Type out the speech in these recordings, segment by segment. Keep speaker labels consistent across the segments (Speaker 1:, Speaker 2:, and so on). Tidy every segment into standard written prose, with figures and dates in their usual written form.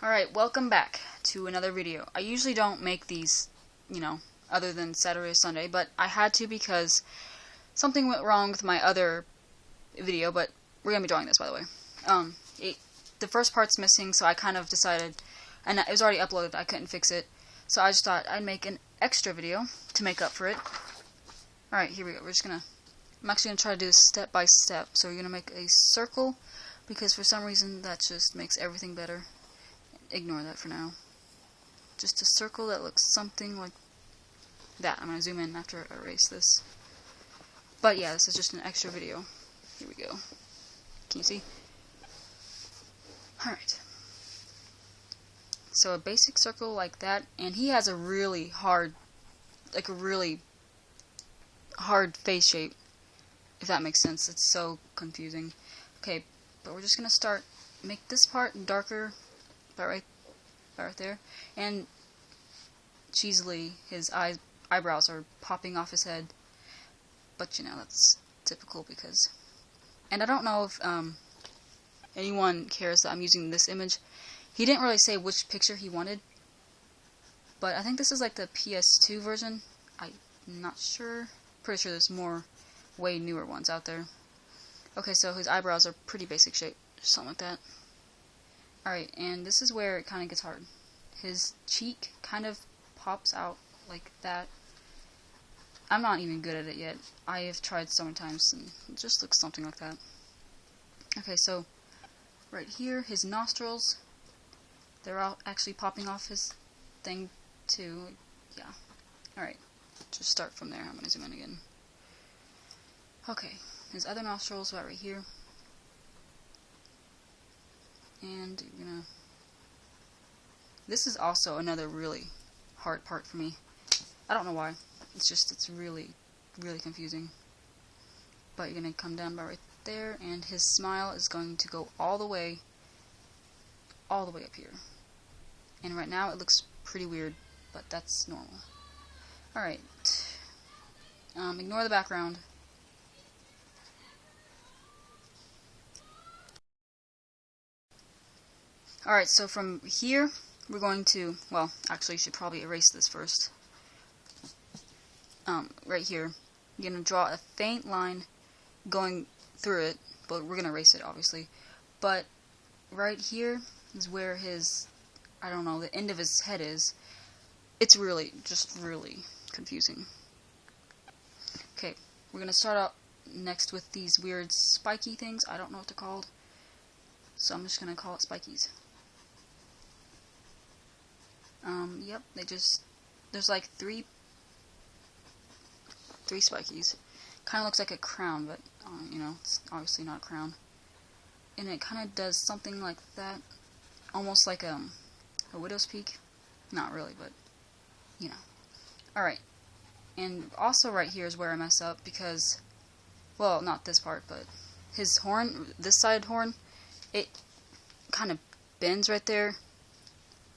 Speaker 1: Alright, welcome back to another video. I usually don't make these, other than Saturday or Sunday, but I had to because something went wrong with my other video, but we're going to be drawing this, by the way. The first part's missing, so I kind of decided, and it was already uploaded, I couldn't fix it, so I just thought I'd make an extra video to make up for it. Alright, here we go. I'm actually going to try to do this step by step. So you're going to make a circle, because for some reason that just makes everything better. Ignore that for now. Just a circle that looks something like that. I'm going to zoom in after I erase this. But yeah, this is just an extra video. Here we go. Can you see? Alright. So a basic circle like that, and he has a really hard face shape, if that makes sense. It's so confusing. Okay, but we're just going to make this part darker, about right there, and cheesily his eyebrows are popping off his head, but that's typical because, and I don't know if anyone cares that I'm using this image. He didn't really say which picture he wanted, but I think this is like the PS2 version. I'm not sure. Pretty sure there's way newer ones out there. Okay, so his eyebrows are pretty basic shape, something like that. Alright, and this is where it kind of gets hard. His cheek kind of pops out like that. I'm not even good at it yet. I have tried so many times, and it just looks something like that. Okay, so right here, his nostrils, they're all actually popping off his thing too. Yeah. Alright, just start from there. I'm going to zoom in again. Okay, his other nostrils right here. And this is also another really hard part for me. I don't know why. It's really, really confusing. But you're going to come down by right there, and his smile is going to go all the way up here. And right now it looks pretty weird, but that's normal. Alright. Ignore the background. Alright, so from here, we're going to, well, actually you should probably erase this first. Right here, you're going to draw a faint line going through it, but we're going to erase it, obviously. But right here is where the end of his head is. It's just really confusing. Okay, we're going to start out next with these weird spiky things. I don't know what they're called, so I'm just going to call it spikies. Yep, there's like three spikies. Kind of looks like a crown, but, it's obviously not a crown. And it kind of does something like that, almost like a widow's peak. Not really, but, Alright, and also right here is where I mess up, because, well, not this part, but his horn, this side horn, it kind of bends right there.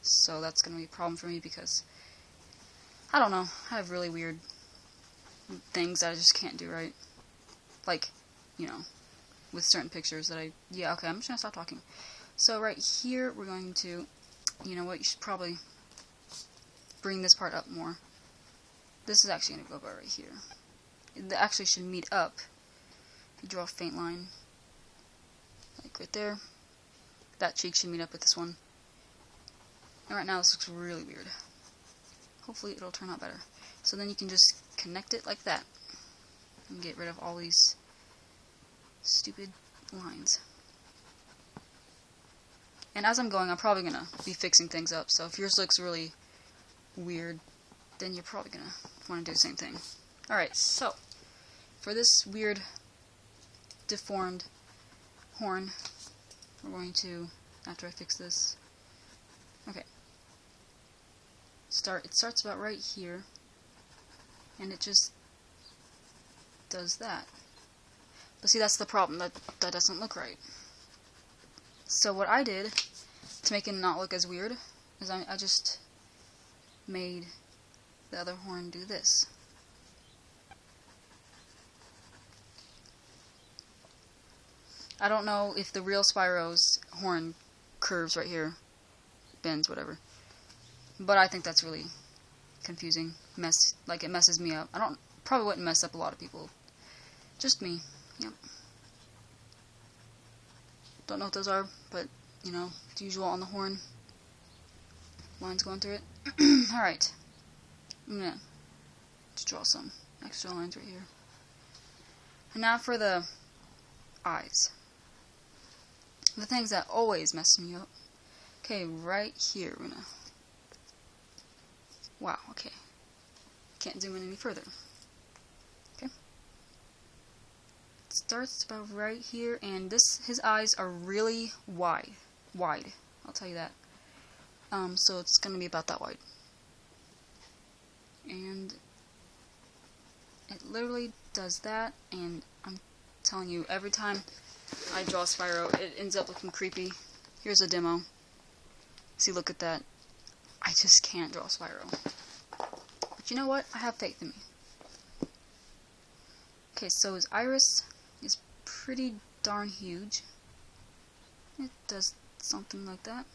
Speaker 1: So that's going to be a problem for me because, I don't know, I have really weird things that I just can't do right. Like, with certain pictures that yeah, okay, I'm just going to stop talking. So right here, we're going to, you should probably bring this part up more. This is actually going to go about right here. It actually should meet up. If you draw a faint line, like right there, that cheek should meet up with this one. And right now this looks really weird. Hopefully it'll turn out better. So then you can just connect it like that and get rid of all these stupid lines. And as I'm going, I'm probably going to be fixing things up. So if yours looks really weird, then you're probably going to want to do the same thing. Alright, so for this weird deformed horn, we're going to, after I fix this, okay, it starts about right here, and it just does that. But see, that's the problem, that doesn't look right. So what I did to make it not look as weird is I just made the other horn do this. I don't know if the real Spyro's horn curves right here, bends, whatever. But I think that's really confusing. Like, it messes me up. Probably wouldn't mess up a lot of people. Just me. Yep. Don't know what those are, but, you know, it's usual on the horn. Lines going through it. Alright. I'm gonna just draw some extra lines right here. And now for the eyes. The things that always mess me up. Okay, right here, we're gonna... Wow, okay. Can't zoom in any further. Okay. It starts about right here, and his eyes are really wide. I'll tell you that. So it's gonna be about that wide. And it literally does that, and I'm telling you, every time I draw Spyro, it ends up looking creepy. Here's a demo. See, look at that. I just can't draw Spyro. But you know what? I have faith in me. Okay, so his iris is pretty darn huge. It does something like that.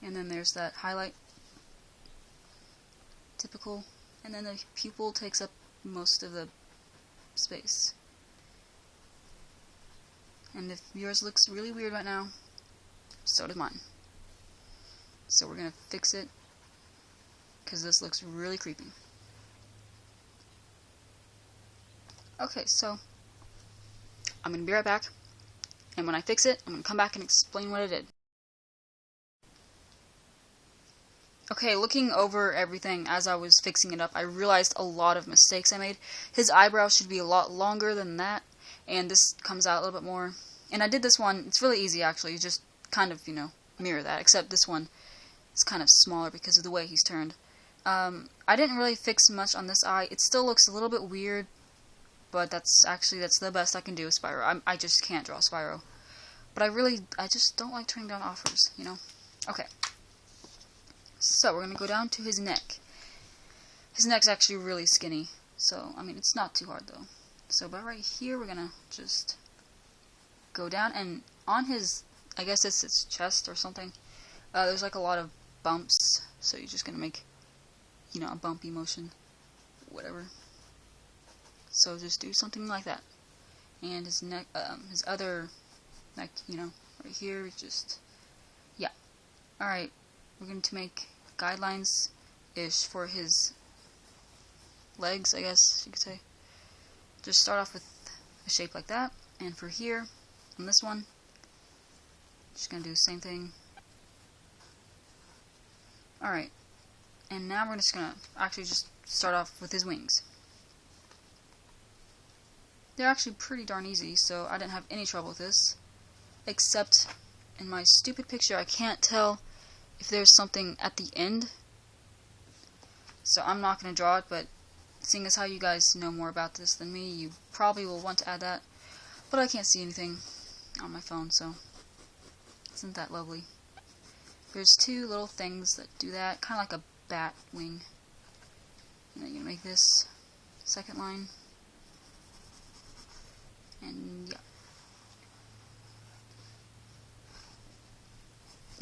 Speaker 1: And then there's that highlight. Typical. And then the pupil takes up most of the space. And if yours looks really weird right now, so does mine. So we're gonna fix it, because this looks really creepy. Okay, so I'm gonna be right back, and when I fix it, I'm gonna come back and explain what I did. Okay, looking over everything as I was fixing it up, I realized a lot of mistakes I made. His eyebrows should be a lot longer than that, and this comes out a little bit more. And I did this one, it's really easy actually, you just kind of, you know, mirror that, except this one is kind of smaller because of the way he's turned. I didn't really fix much on this eye. It still looks a little bit weird, but that's the best I can do with Spyro. I just can't draw Spyro. But I just don't like turning down offers, you know? Okay. So, we're going to go down to his neck. His neck's actually really skinny, so, I mean, it's not too hard, though. So, about right here, we're going to just go down, and on his, I guess it's his chest or something, there's like a lot of bumps, so you're just going to make, you know, a bumpy motion, whatever. So, just do something like that. And his neck, his other neck, you know, right here, just, yeah. Alright. We're going to make guidelines-ish for his legs, I guess you could say. Just start off with a shape like that, and for here, on this one, just going to do the same thing. Alright, and now we're just going to actually just start off with his wings. They're actually pretty darn easy, so I didn't have any trouble with this, except in my stupid picture I can't tell if there's something at the end, so I'm not going to draw it, but seeing as how you guys know more about this than me, you probably will want to add that, but I can't see anything on my phone, so isn't that lovely? There's two little things that do that, kind of like a bat wing, and then you're going to make this second line, and yeah.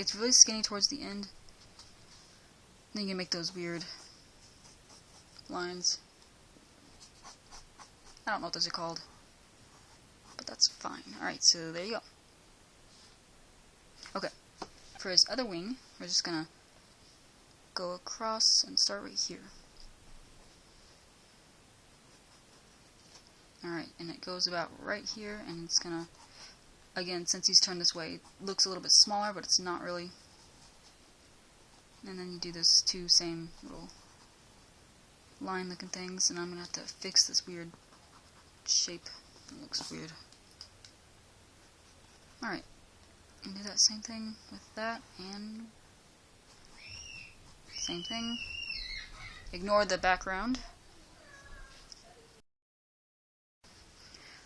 Speaker 1: It's really skinny towards the end. Then you can make those weird lines. I don't know what those are called, but that's fine. Alright, so there you go. Okay, for his other wing, we're just gonna go across and start right here. Alright, and it goes about right here, and it's gonna, again, since he's turned this way, it looks a little bit smaller, but it's not really. And then you do those two same little line looking things, and I'm gonna have to fix this weird shape. It looks weird. Alright, and do that same thing with that, and same thing. Ignore the background.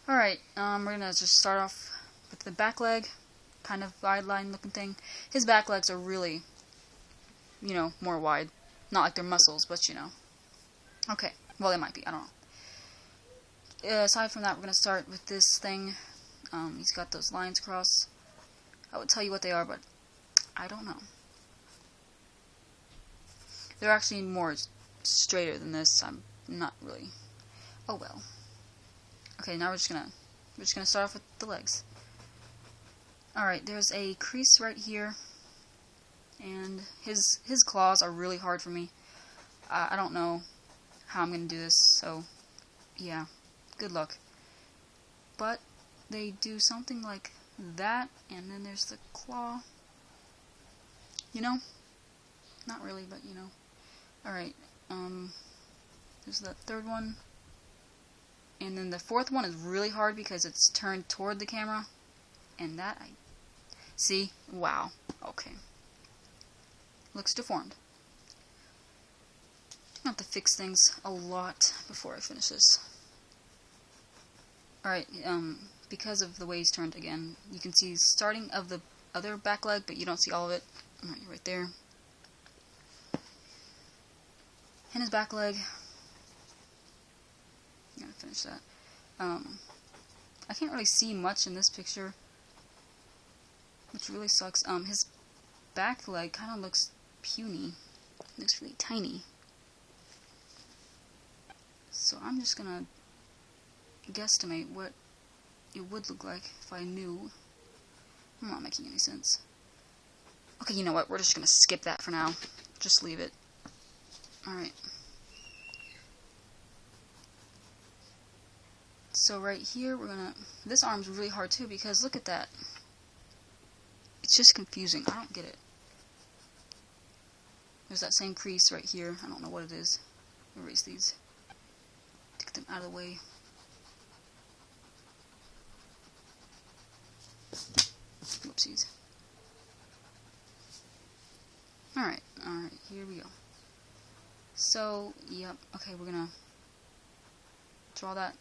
Speaker 1: Alright, we're gonna just start off with the back leg, kind of wide line looking thing. His back legs are really, you know, more wide. Not like they're muscles, but you know. Okay, well they might be, I don't know. Aside from that, we're going to start with this thing. He's got those lines across. I would tell you what they are, but I don't know. They're actually more straighter than this. I'm not really. Oh well. Okay, now we're just gonna start off with the legs. Alright, there's a crease right here, and his claws are really hard for me. I don't know how I'm gonna do this, so yeah, good luck. But they do something like that, and then there's the claw. You know? Not really, but you know. Alright, there's the third one. And then the fourth one is really hard because it's turned toward the camera. And that, see? Wow. Okay. Looks deformed. I have to fix things a lot before I finish this. Alright, because of the way he's turned again, you can see starting of the other back leg, but you don't see all of it. Alright, right there. And his back leg. Gotta finish that. I can't really see much in this picture, which really sucks. His back leg kind of looks puny. It looks really tiny. So I'm just gonna guesstimate what it would look like if I knew. I'm not making any sense. Okay, you know what? We're just gonna skip that for now. Just leave it. Alright. So right here, this arm's really hard too, because look at that. It's just confusing. I don't get it. There's that same crease right here. I don't know what it is. Erase these to get them out of the way. Whoopsies. Alright, here we go. So, yep, okay, we're gonna draw that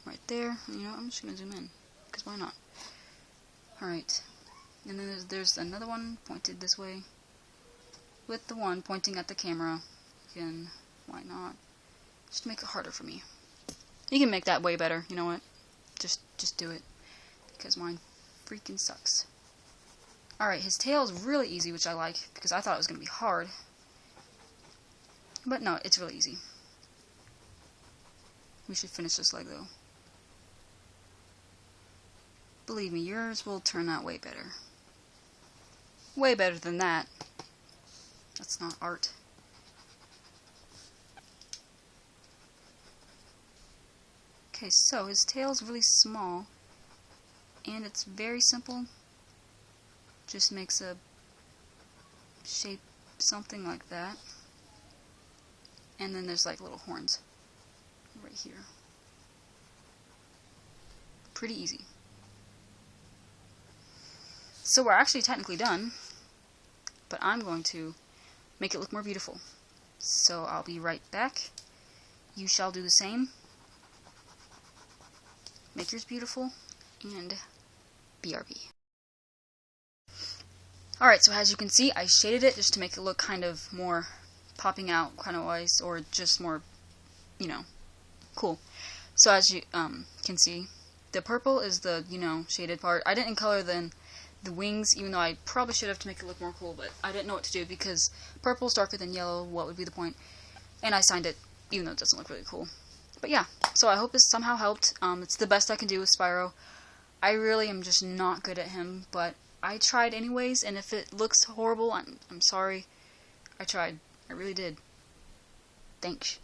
Speaker 1: right there. You know, I'm just gonna zoom in, because why not? Alright, and then there's another one pointed this way, with the one pointing at the camera. Again, why not? Just make it harder for me. You can make that way better, you know what? Just do it, because mine freaking sucks. Alright, his tail is really easy, which I like, because I thought it was going to be hard. But no, it's really easy. We should finish this leg, though. Believe me, yours will turn out way better. Way better than that. That's not art. Okay, so his tail is really small, and it's very simple. Just makes a shape something like that. And then there's like little horns right here. Pretty easy. So we're actually technically done, but I'm going to make it look more beautiful. So I'll be right back. You shall do the same. Make yours beautiful, and BRB. Alright, so as you can see, I shaded it just to make it look kind of more popping out kind of wise, or just more, you know, cool. So as you can see, the purple is the, you know, shaded part. I didn't color the wings, even though I probably should have to make it look more cool, but I didn't know what to do because purple is darker than yellow. What would be the point? And I signed it, even though it doesn't look really cool. But yeah, so I hope this somehow helped. It's the best I can do with Spyro. I really am just not good at him, but I tried anyways, and if it looks horrible, I'm sorry. I tried. I really did. Thanksh.